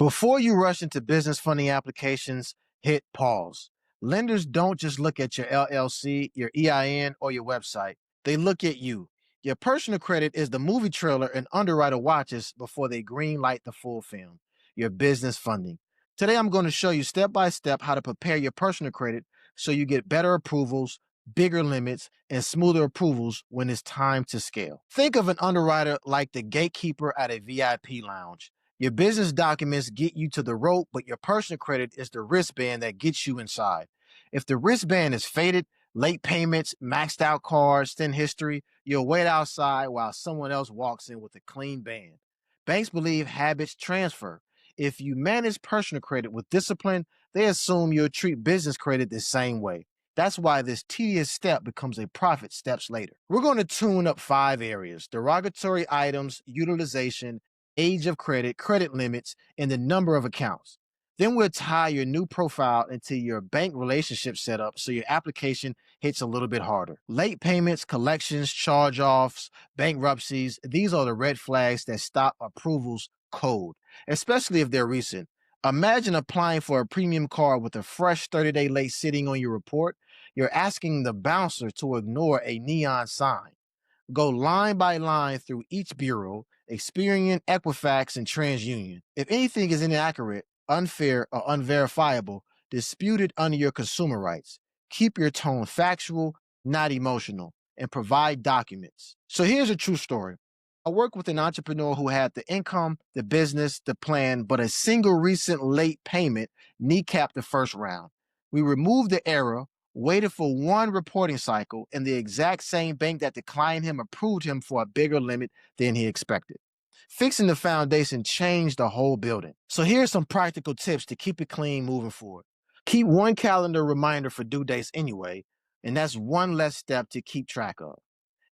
Before you rush into business funding applications, hit pause. Lenders don't just look at your LLC, your EIN, or your website. They look at you. Your personal credit is the movie trailer an underwriter watches before they greenlight the full film, your business funding. Today, I'm going to show you step by step how to prepare your personal credit so you get better approvals, bigger limits, and smoother approvals when it's time to scale. Think of an underwriter like the gatekeeper at a VIP lounge. Your business documents get you to the rope, but your personal credit is the wristband that gets you inside. If the wristband is faded, late payments, maxed out cards, thin history, you'll wait outside while someone else walks in with a clean band. Banks believe habits transfer. If you manage personal credit with discipline, they assume you'll treat business credit the same way. That's why this tedious step becomes a profit steps later. We're going to tune up 5 areas: derogatory items, utilization, age of credit, credit limits, and the number of accounts. Then we'll tie your new profile into your bank relationship setup so your application hits a little bit harder. Late payments, collections, charge-offs, bankruptcies, these are the red flags that stop approvals cold, especially if they're recent. Imagine applying for a premium card with a fresh 30-day late sitting on your report. You're asking the bouncer to ignore a neon sign. Go line by line through each bureau, Experian, Equifax, and TransUnion. If anything is inaccurate, unfair, or unverifiable, dispute it under your consumer rights. Keep your tone factual, not emotional, and provide documents. So here's a true story. I worked with an entrepreneur who had the income, the business, the plan, but a single recent late payment kneecapped the first round. We removed the error, waited for one reporting cycle, and the exact same bank that declined him approved him for a bigger limit than he expected. Fixing the foundation changed the whole building. So here's some practical tips to keep it clean moving forward. Keep one calendar reminder for due dates anyway, and that's one less step to keep track of.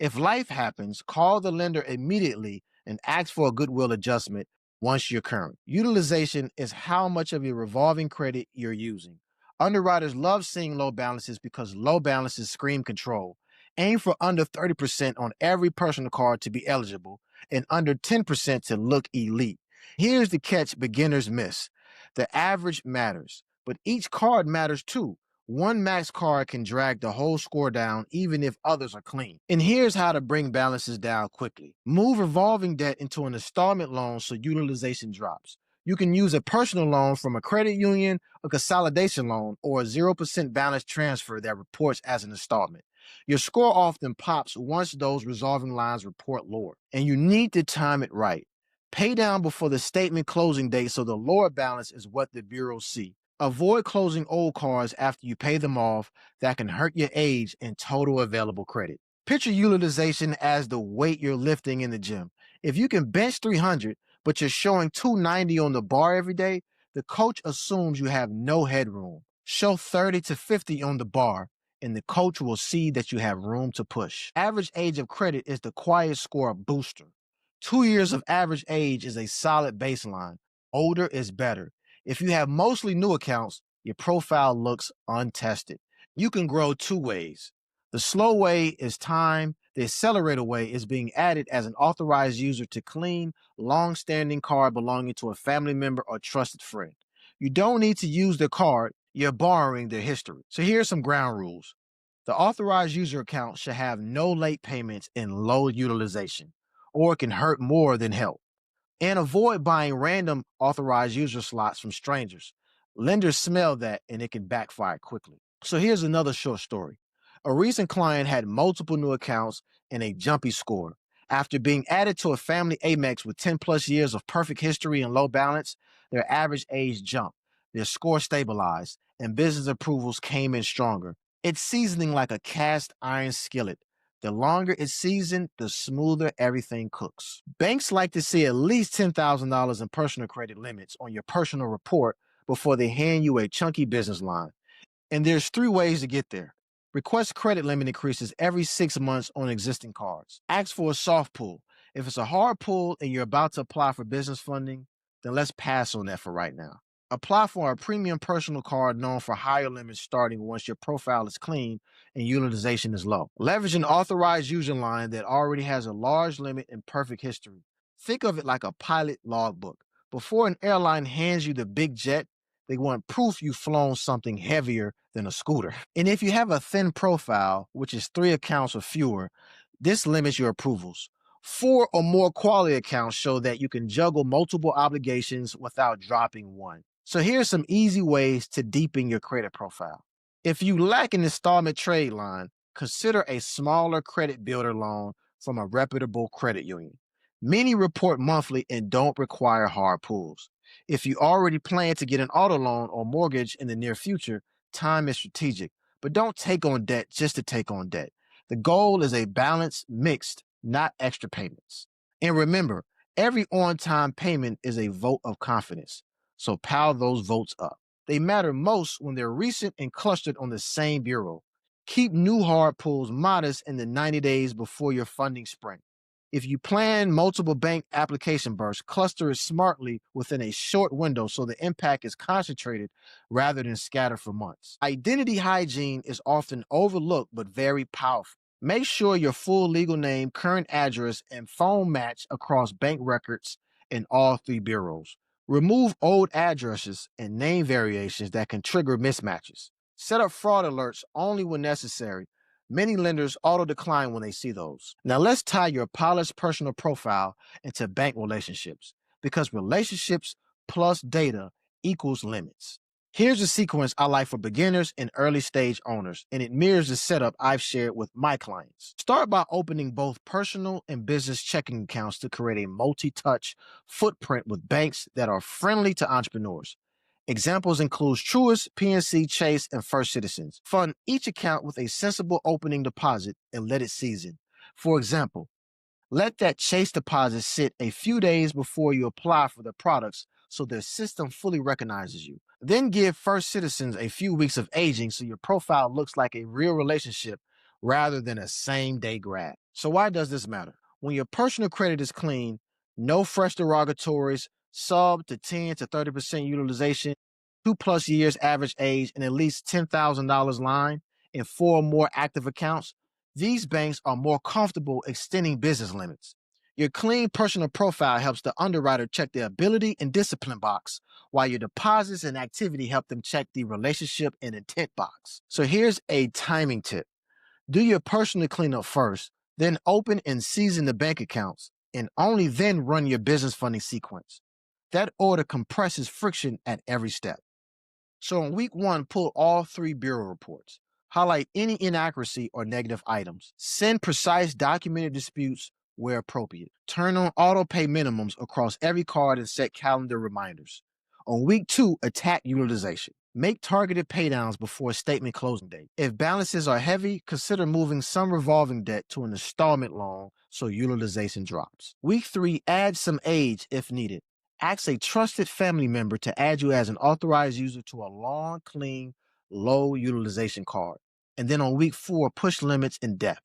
If life happens, call the lender immediately and ask for a goodwill adjustment once you're current. Utilization is how much of your revolving credit you're using. Underwriters love seeing low balances because low balances scream control. Aim for under 30% on every personal card to be eligible and under 10% to look elite. Here's the catch beginners miss. The average matters, but each card matters too. One max card can drag the whole score down even if others are clean. And here's how to bring balances down quickly. Move revolving debt into an installment loan so utilization drops. You can use a personal loan from a credit union, a consolidation loan, or a 0% balance transfer that reports as an installment. Your score often pops once those resolving lines report lower, and you need to time it right. Pay down before the statement closing date so the lower balance is what the bureaus see. Avoid closing old cards after you pay them off. That can hurt your age and total available credit. Picture utilization as the weight you're lifting in the gym. If you can bench 300, but you're showing 290 on the bar every day, the coach assumes you have no headroom. Show 30 to 50 on the bar, and the coach will see that you have room to push. Average age of credit is the quiet score booster. 2 years of average age is a solid baseline. Older is better. If you have mostly new accounts, your profile looks untested. You can grow 2 ways. The slow way is time. The accelerator way is being added as an authorized user to clean, long-standing card belonging to a family member or trusted friend. You don't need to use their card. You're borrowing their history. So here's some ground rules. The authorized user account should have no late payments and low utilization, or it can hurt more than help. And avoid buying random authorized user slots from strangers. Lenders smell that and it can backfire quickly. So here's another short story. A recent client had multiple new accounts and a jumpy score. After being added to a family Amex with 10 plus years of perfect history and low balance, their average age jumped, their score stabilized, and business approvals came in stronger. It's seasoning like a cast iron skillet. The longer it's seasoned, the smoother everything cooks. Banks like to see at least $10,000 in personal credit limits on your personal report before they hand you a chunky business line. And there's 3 ways to get there. Request credit limit increases every 6 months on existing cards. Ask for a soft pull. If it's a hard pull and you're about to apply for business funding, then let's pass on that for right now. Apply for a premium personal card known for higher limits starting once your profile is clean and utilization is low. Leverage an authorized user line that already has a large limit and perfect history. Think of it like a pilot logbook. Before an airline hands you the big jet, they want proof you've flown something heavier than a scooter. And if you have a thin profile, which is 3 accounts or fewer, this limits your approvals. 4 or more quality accounts show that you can juggle multiple obligations without dropping one. So here's some easy ways to deepen your credit profile. If you lack an installment trade line, consider a smaller credit builder loan from a reputable credit union. Many report monthly and don't require hard pulls. If you already plan to get an auto loan or mortgage in the near future, time is strategic, but don't take on debt just to take on debt. The goal is a balanced, mixed, not extra payments. And remember, every on time payment is a vote of confidence. So pile those votes up. They matter most when they're recent and clustered on the same bureau. Keep new hard pulls modest in the 90 days before your funding sprint. If you plan multiple bank application bursts, cluster it smartly within a short window so the impact is concentrated rather than scattered for months. Identity hygiene is often overlooked but very powerful. Make sure your full legal name, current address, and phone match across bank records in all 3 bureaus. Remove old addresses and name variations that can trigger mismatches. Set up fraud alerts only when necessary. Many lenders auto decline when they see those. Now, let's tie your polished personal profile into bank relationships because relationships plus data equals limits. Here's a sequence I like for beginners and early stage owners, and it mirrors the setup I've shared with my clients. Start by opening both personal and business checking accounts to create a multi touch footprint with banks that are friendly to entrepreneurs. Examples include Truist, PNC, Chase, and First Citizens. Fund each account with a sensible opening deposit and let it season. For example, let that Chase deposit sit a few days before you apply for the products so their system fully recognizes you. Then give First Citizens a few weeks of aging so your profile looks like a real relationship rather than a same day grab. So, why does this matter? When your personal credit is clean, no fresh derogatories, sub to 10 to 30% utilization, 2+ years average age, and at least $10,000 line, and 4 or more active accounts, these banks are more comfortable extending business limits. Your clean personal profile helps the underwriter check the ability and discipline box, while your deposits and activity help them check the relationship and intent box. So here's a timing tip. Do your personal cleanup first, then open and season the bank accounts, and only then run your business funding sequence. That order compresses friction at every step. So in week 1, pull all 3 bureau reports. Highlight any inaccuracy or negative items. Send precise documented disputes where appropriate. Turn on auto pay minimums across every card and set calendar reminders. On week 2, attack utilization. Make targeted paydowns before statement closing date. If balances are heavy, consider moving some revolving debt to an installment loan so utilization drops. Week 3, add some age if needed. Ask a trusted family member to add you as an authorized user to a long, clean, low utilization card. And then on week 4, push limits in depth.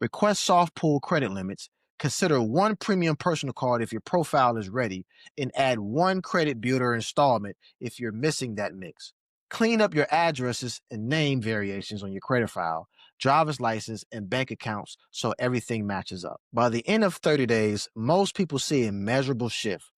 Request soft pull credit limits. Consider 1 premium personal card if your profile is ready, and add 1 credit builder installment if you're missing that mix. Clean up your addresses and name variations on your credit file, driver's license, and bank accounts so everything matches up. By the end of 30 days, most people see a measurable shift.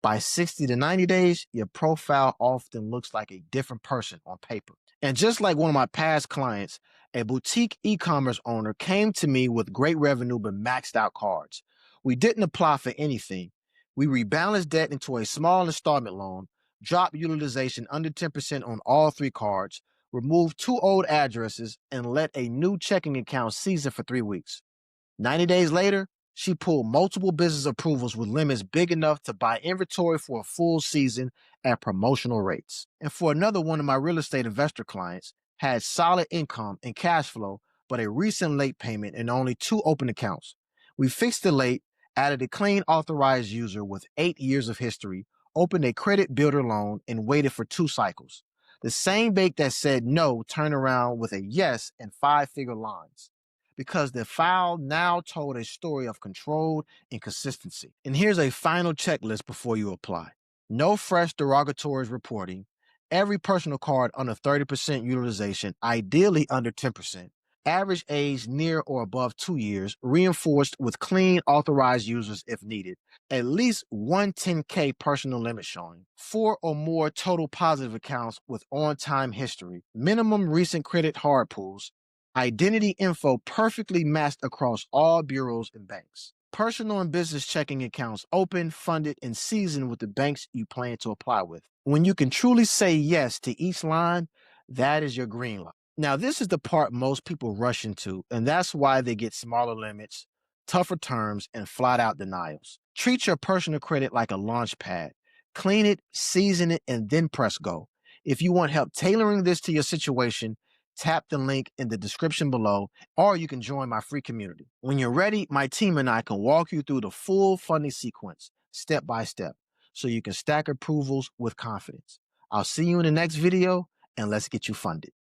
By 60 to 90 days, your profile often looks like a different person on paper. And just like one of my past clients, a boutique e-commerce owner came to me with great revenue but maxed out cards. We didn't apply for anything. We rebalanced debt into a small installment loan, dropped utilization under 10% on all 3 cards, removed 2 old addresses, and let a new checking account season for 3 weeks. 90 days later, she pulled multiple business approvals with limits big enough to buy inventory for a full season at promotional rates. And for another one of my real estate investor clients, had solid income and cash flow, but a recent late payment and only 2 open accounts. We fixed the late, added a clean authorized user with 8 years of history, opened a credit builder loan, and waited for 2 cycles. The same bank that said no turned around with a yes and 5-figure lines, because the file now told a story of control and consistency. And here's a final checklist before you apply. No fresh derogatories reporting, every personal card under 30% utilization, ideally under 10%, Average age near or above 2 years, reinforced with clean, authorized users if needed. At least one 10K personal limit showing. 4 or more total positive accounts with on time history. Minimum recent credit hard pulls. Identity info perfectly matched across all bureaus and banks. Personal and business checking accounts open, funded, and seasoned with the banks you plan to apply with. When you can truly say yes to each line, that is your green light. Now, this is the part most people rush into, and that's why they get smaller limits, tougher terms, and flat out denials. Treat your personal credit like a launch pad. Clean it, season it, and then press go. If you want help tailoring this to your situation, tap the link in the description below, or you can join my free community. When you're ready, my team and I can walk you through the full funding sequence, step by step, so you can stack approvals with confidence. I'll see you in the next video, and let's get you funded.